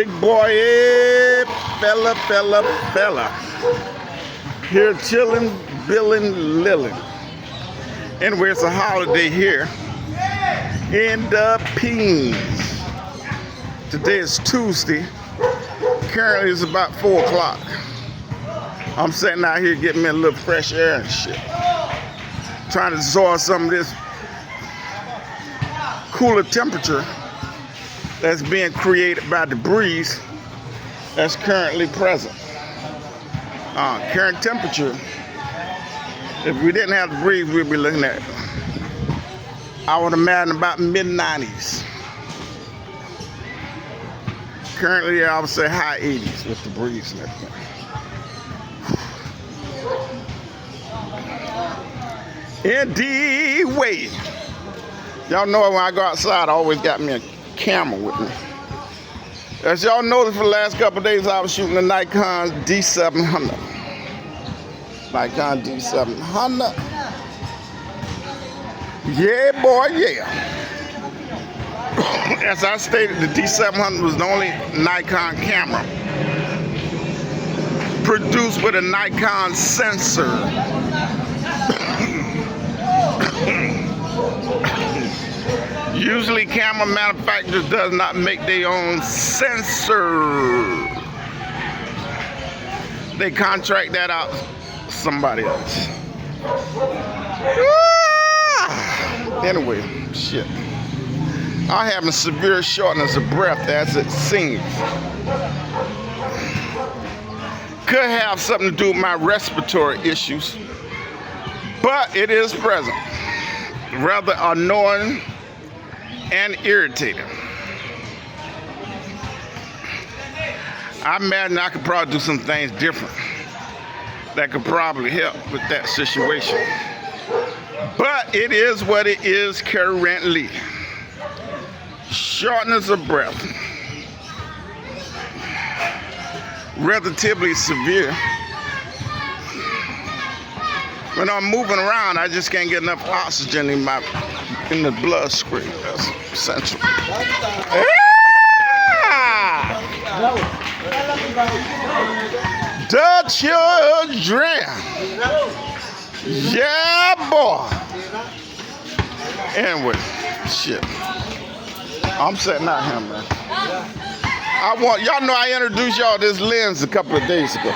Big boy, fella. Here chilling, billing, lilling. Anyway, it's a holiday here in the Pines. Today is Tuesday. Currently it's about 4 o'clock. I'm sitting out here getting me a little fresh air and shit. Trying to absorb some of this cooler temperature that's being created by the breeze that's currently present. Current temperature, if we didn't have the breeze, we'd be looking at, I would imagine, about mid-90s. Currently, I would say high 80s with the breeze and everything. Indeed way. Y'all know when I go outside, I always got me a camera with me. As y'all noticed, for the last couple of days, I was shooting a Nikon D700. Nikon D700. Yeah, boy, yeah. As I stated, the D700 was the only Nikon camera produced with a Nikon sensor. Usually camera manufacturers does not make their own sensor. They contract that out to somebody else. Anyway, shit. I'm having severe shortness of breath as it seems. Could have something to do with my respiratory issues, but it is present. Rather annoying and irritating. I imagine I could probably do some things different that could probably help with that situation. But it is what it is currently. Shortness of breath. Relatively severe. When I'm moving around, I just can't get enough oxygen in the bloodstream. That's essential. The children. Yeah, boy. Anyway, shit. I'm sitting out here, man. Y'all know I introduced y'all this lens a couple of days ago.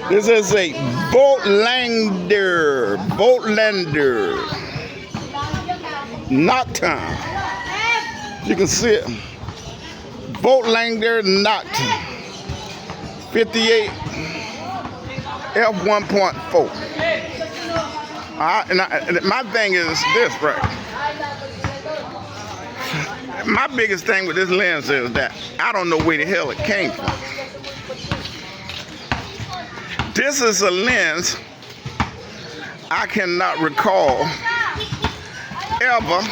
This is a Voigtlander Nocturne. You can see it. Voigtlander Nocturne 58 f1.4. My thing is this, right? My biggest thing with this lens is that I don't know where the hell it came from. This is a lens I cannot recall ever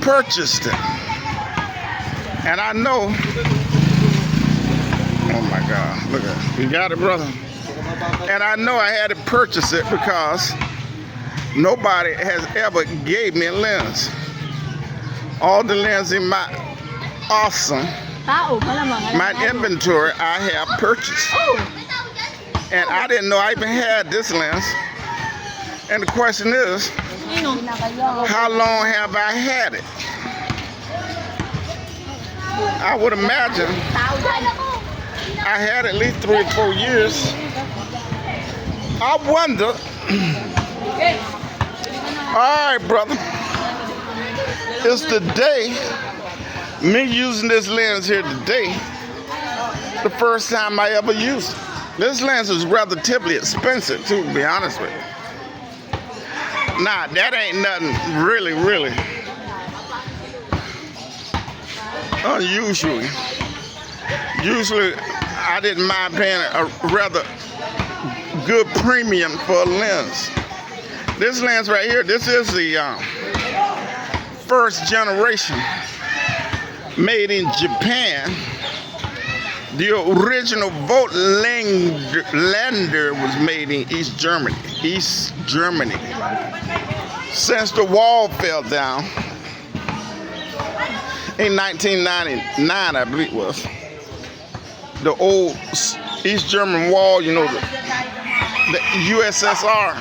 purchased it. And I know, oh my God, look at it. You got it, brother? And I know I had to purchase it because nobody has ever gave me a lens. All the lenses in my my inventory I have purchased. And I didn't know I even had this lens. And the question is, how long have I had it? I would imagine I had at least 3 or 4 years. I wonder. All right, brother. It's the day, me using this lens here today, the first time I ever used it. This lens is relatively expensive too, to be honest with you. Nah, that ain't nothing really unusual. Usually, I didn't mind paying a rather good premium for a lens. This lens right here, this is the first generation made in Japan. The original Voigtlander was made in East Germany. Since the wall fell down, in 1999, I believe it was. The old East German wall, you know, the USSR.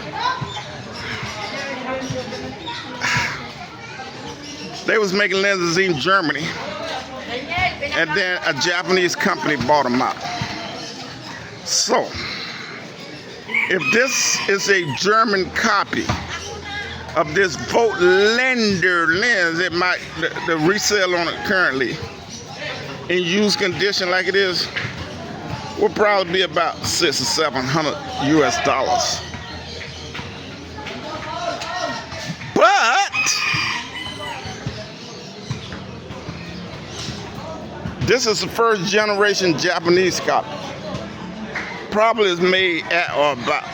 They was making lenses in Germany, and then a Japanese company bought them out. So, if this is a German copy of this Voigtländer lens, it might, the resale on it currently, in used condition like it is, will probably be about $600 or $700 US. But this is the first generation Japanese copy. Probably is made at or about,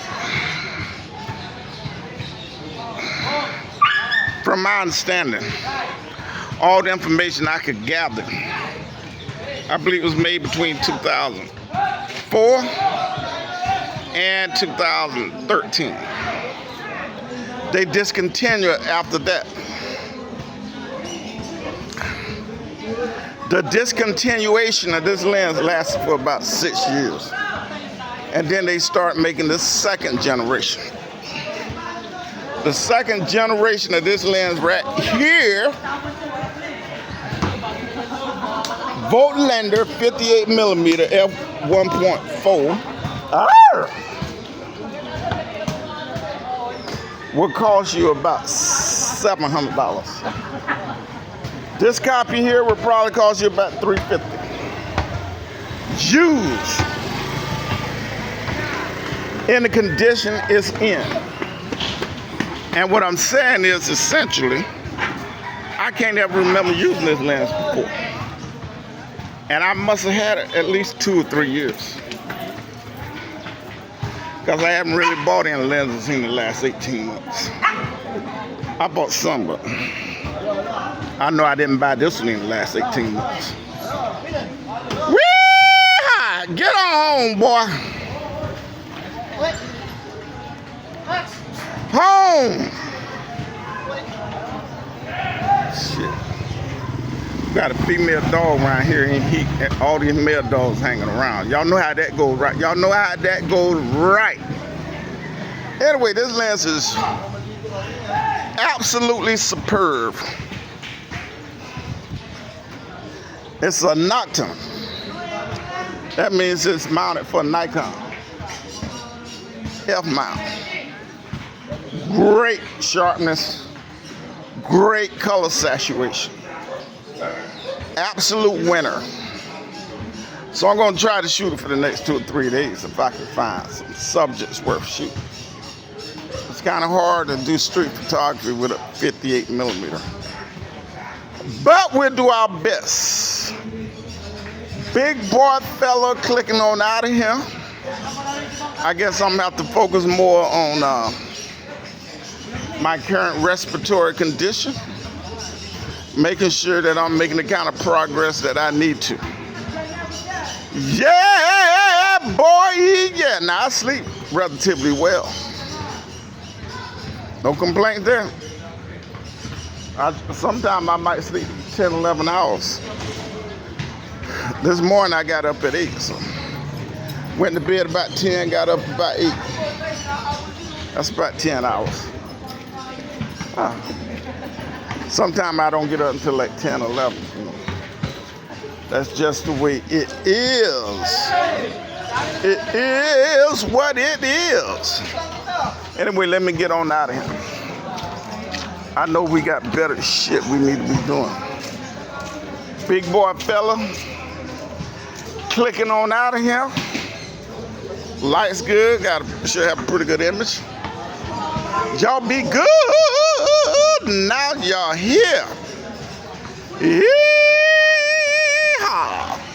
from my understanding, all the information I could gather, I believe it was made between 2004 and 2013. They discontinued after that. The discontinuation of this lens lasted for about 6 years. And then they start making the second generation. The second generation of this lens right here, Voigtländer 58mm f1.4, will cost you about $700. This copy here will probably cost you about $350. Used in the condition it's in. And what I'm saying is, essentially, I can't ever remember using this lens before. And I must have had it at least 2 or 3 years. Because I haven't really bought any lenses in the last 18 months. I bought some, but I know I didn't buy this one in the last 18 months. Wee-haw! Get on home, boy. Home! Shit. Got a female dog around here, and all these male dogs hanging around. Y'all know how that goes, right? Y'all know how that goes, right? Anyway, this lens is absolutely superb. It's a Nocton. That means it's mounted for Nikon. F-mount. Great sharpness, great color saturation. Absolute winner. So I'm going to try to shoot it for the next 2 or 3 days if I can find some subjects worth shooting. It's kind of hard to do street photography with a 58mm. But we'll do our best. Big boy fella clicking on out of here. I guess I'm going to have to focus more on my current respiratory condition, making sure that I'm making the kind of progress that I need to. Yeah, boy, yeah. Now I sleep relatively well. No complaint there. Sometimes I might sleep 10, 11 hours. This morning I got up at 8, so went to bed about 10, got up about 8. That's about 10 hours. Sometimes I don't get up until like 10, 11. You know. That's just the way it is. It is what it is. Anyway, let me get on out of here. I know we got better shit we need to be doing. Big boy fella, clicking on out of here. Light's good, should have a pretty good image. Y'all be good. Now y'all here. Yeehaw.